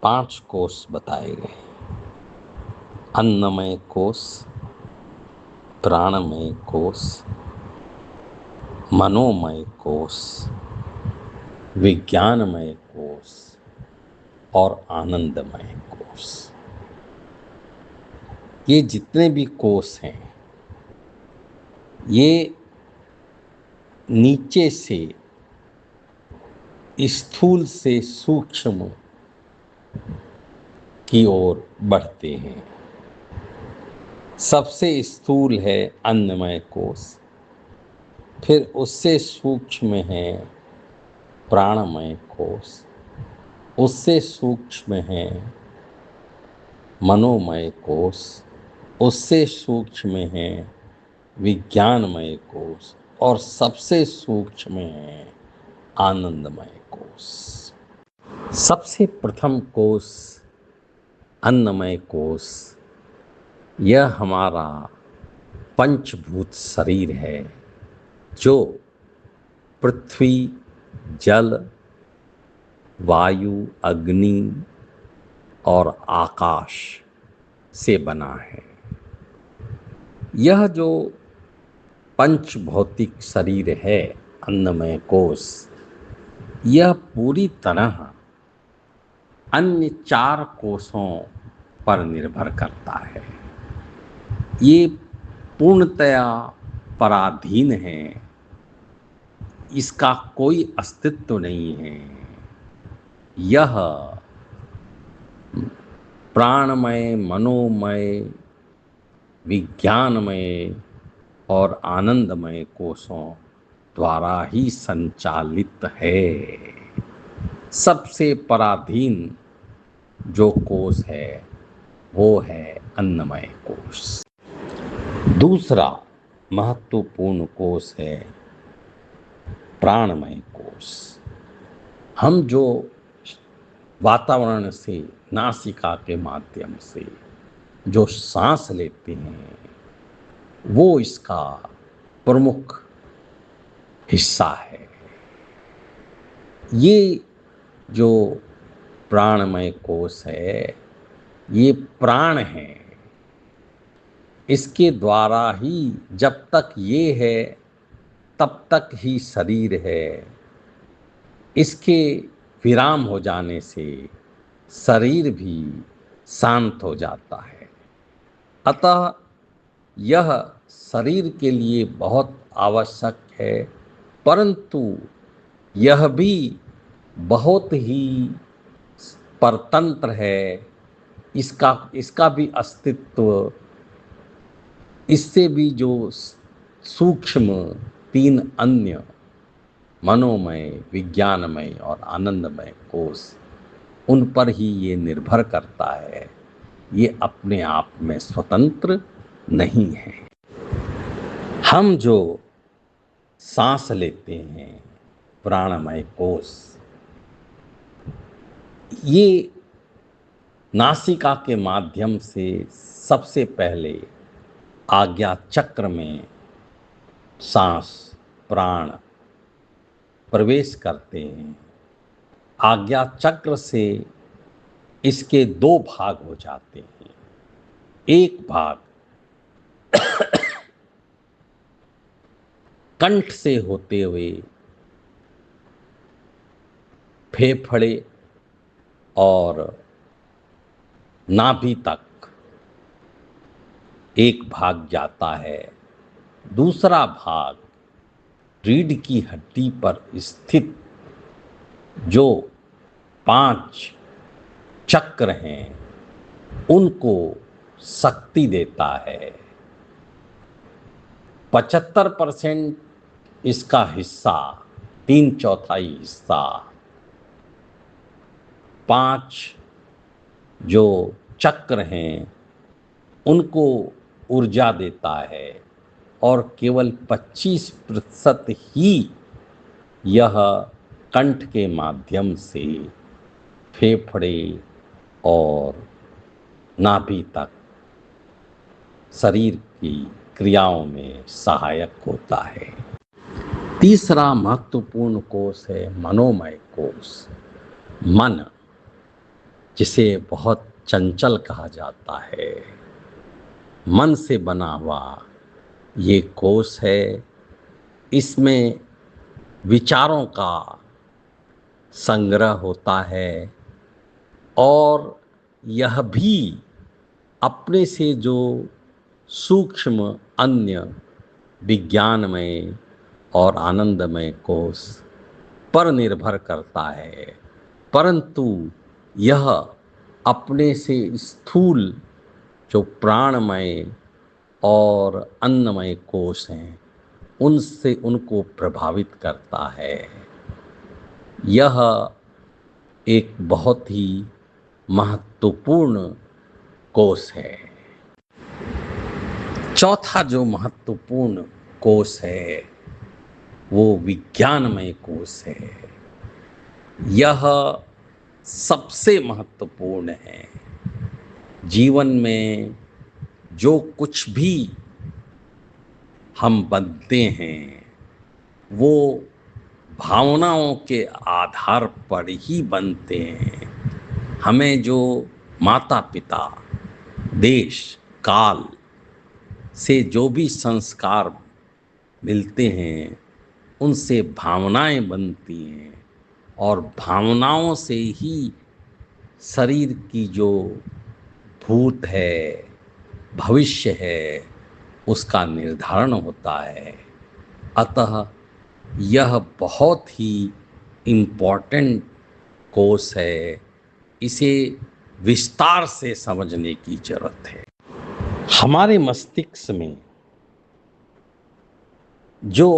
5 कोष बताए गए। अन्नमय कोष, प्राणमय कोष, मनोमय कोष, विज्ञानमय कोष और आनंदमय कोष। ये जितने भी कोष हैं, ये नीचे से स्थूल से सूक्ष्म की ओर बढ़ते हैं। सबसे स्थूल है अन्नमय कोष, फिर उससे सूक्ष्म है प्राणमय कोष, उससे सूक्ष्म है मनोमय कोष, उससे सूक्ष्म है विज्ञानमय कोष और सबसे सूक्ष्म है आनंदमय कोष। सबसे प्रथम कोष अन्नमय कोष, यह हमारा पंचभूत शरीर है जो पृथ्वी, जल, वायु, अग्नि और आकाश से बना है। यह जो पंचभौतिक शरीर है अन्नमय कोष, यह पूरी तरह अन्य 4 कोषों पर निर्भर करता है। ये पूर्णतया पराधीन है, इसका कोई अस्तित्व नहीं है। यह प्राणमय, मनोमय, विज्ञानमय और आनंदमय कोषों द्वारा ही संचालित है। सबसे पराधीन जो कोष है वो है अन्नमय कोष। दूसरा महत्वपूर्ण कोष है प्राणमय कोष। हम जो वातावरण से नासिका के माध्यम से जो सांस लेते हैं वो इसका प्रमुख हिस्सा है। ये जो प्राणमय कोष है ये प्राण है। इसके द्वारा ही जब तक ये है तब तक ही शरीर है। इसके विराम हो जाने से शरीर भी शांत हो जाता है। अतः यह शरीर के लिए बहुत आवश्यक है, परंतु यह भी बहुत ही परतंत्र है। इसका भी अस्तित्व इससे भी जो सूक्ष्म 3 अन्य मनोमय, विज्ञानमय और आनंदमय कोष, उन पर ही ये निर्भर करता है। ये अपने आप में स्वतंत्र नहीं है। हम जो सांस लेते हैं प्राणमय कोष, ये नासिका के माध्यम से सबसे पहले आज्ञा चक्र में सांस, प्राण प्रवेश करते हैं। आज्ञा चक्र से इसके 2 भाग हो जाते हैं। एक भाग कंठ से होते हुए फेफड़े और नाभि तक एक भाग जाता है। दूसरा भाग रीढ़ की हड्डी पर स्थित जो 5 चक्र हैं उनको शक्ति देता है। 75% इसका हिस्सा, 3/4 हिस्सा 5 जो चक्र हैं उनको ऊर्जा देता है और केवल 25% ही यह कंठ के माध्यम से फेफड़े और नाभि तक शरीर की क्रियाओं में सहायक होता है। तीसरा महत्वपूर्ण कोष है मनोमय कोष। मन जिसे बहुत चंचल कहा जाता है, मन से बना हुआ ये कोश है। इसमें विचारों का संग्रह होता है और यह भी अपने से जो सूक्ष्म अन्य विज्ञानमय और आनंदमय कोश पर निर्भर करता है, परंतु यह अपने से स्थूल जो प्राणमय और अन्नमय कोश हैं उनसे उनको प्रभावित करता है। यह एक बहुत ही महत्वपूर्ण कोश है। चौथा जो महत्वपूर्ण कोश है वो विज्ञानमय कोश है। यह सबसे महत्वपूर्ण है। जीवन में जो कुछ भी हम बनते हैं वो भावनाओं के आधार पर ही बनते हैं। हमें जो माता पिता, देश, काल से जो भी संस्कार मिलते हैं उनसे भावनाएं बनती हैं और भावनाओं से ही शरीर की जो भूत है, भविष्य है, उसका निर्धारण होता है। अतः यह बहुत ही इम्पोर्टेंट कोर्स है। इसे विस्तार से समझने की जरूरत है। हमारे मस्तिष्क में जो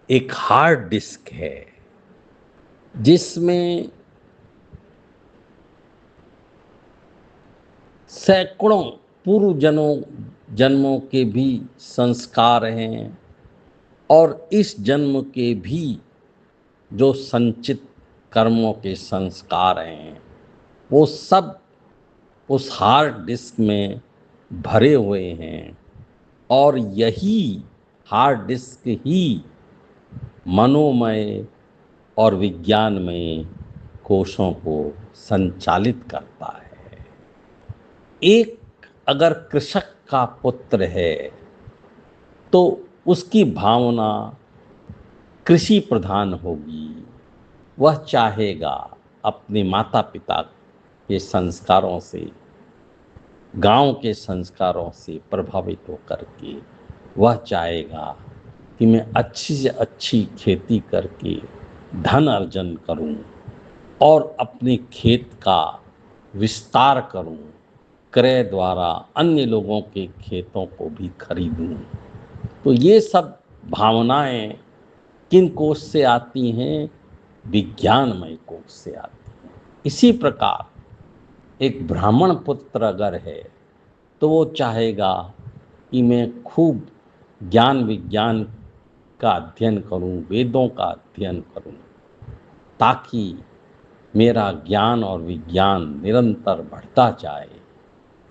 एक हार्ड डिस्क है जिसमें सैकड़ों पूर्व जन्मों के भी संस्कार हैं और इस जन्म के भी जो संचित कर्मों के संस्कार हैं वो सब उस हार्ड डिस्क में भरे हुए हैं और यही हार्ड डिस्क ही मनोमय और विज्ञानमय कोशों को संचालित करता है। एक अगर कृषक का पुत्र है तो उसकी भावना कृषि प्रधान होगी। वह चाहेगा अपने माता पिता के संस्कारों से, गांव के संस्कारों से प्रभावित होकर के वह चाहेगा कि मैं अच्छी से अच्छी खेती करके धन अर्जन करूं और अपने खेत का विस्तार करूं, क्रय द्वारा अन्य लोगों के खेतों को भी खरीदूं। तो ये सब भावनाएं किन कोश से आती हैं? विज्ञानमय कोश से आती हैं। इसी प्रकार एक ब्राह्मण पुत्र अगर है तो वो चाहेगा कि मैं खूब ज्ञान विज्ञान का अध्ययन करूं, वेदों का अध्ययन करूं, ताकि मेरा ज्ञान और विज्ञान निरंतर बढ़ता जाए।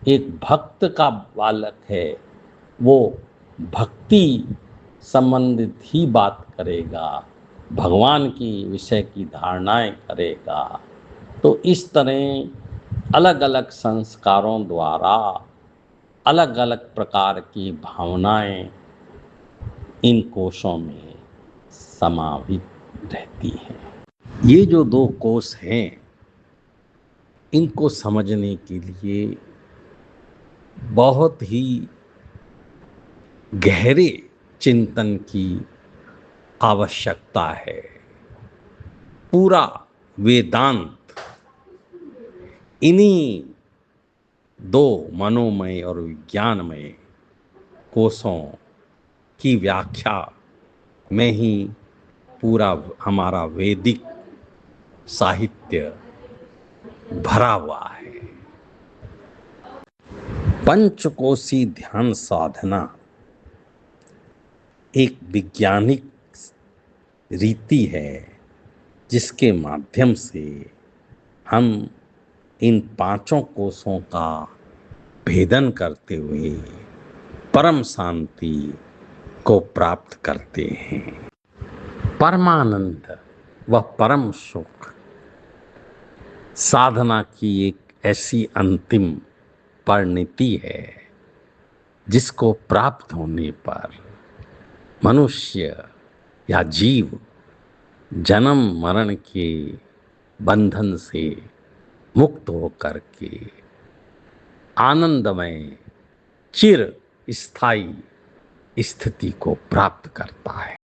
एक भक्त का बालक है, वो भक्ति संबंधित ही बात करेगा, भगवान की विषय की धारणाएं करेगा। तो इस तरह अलग अलग संस्कारों द्वारा अलग अलग प्रकार की भावनाएं इन कोशों में समाहित रहती हैं। ये जो दो कोश हैं इनको समझने के लिए बहुत ही गहरे चिंतन की आवश्यकता है। पूरा वेदांत इन्हीं दो मनोमय और विज्ञानमय कोशों की व्याख्या में ही पूरा हमारा वैदिक साहित्य भरा हुआ है। पंचकोशी ध्यान साधना एक वैज्ञानिक रीति है जिसके माध्यम से हम इन पांचों कोशों का भेदन करते हुए परम शांति को प्राप्त करते हैं। परमानंद व परम सुख साधना की एक ऐसी अंतिम परिणति है जिसको प्राप्त होने पर मनुष्य या जीव जन्म मरण के बंधन से मुक्त होकर के आनंदमय चिर स्थायी स्थिति को प्राप्त करता है।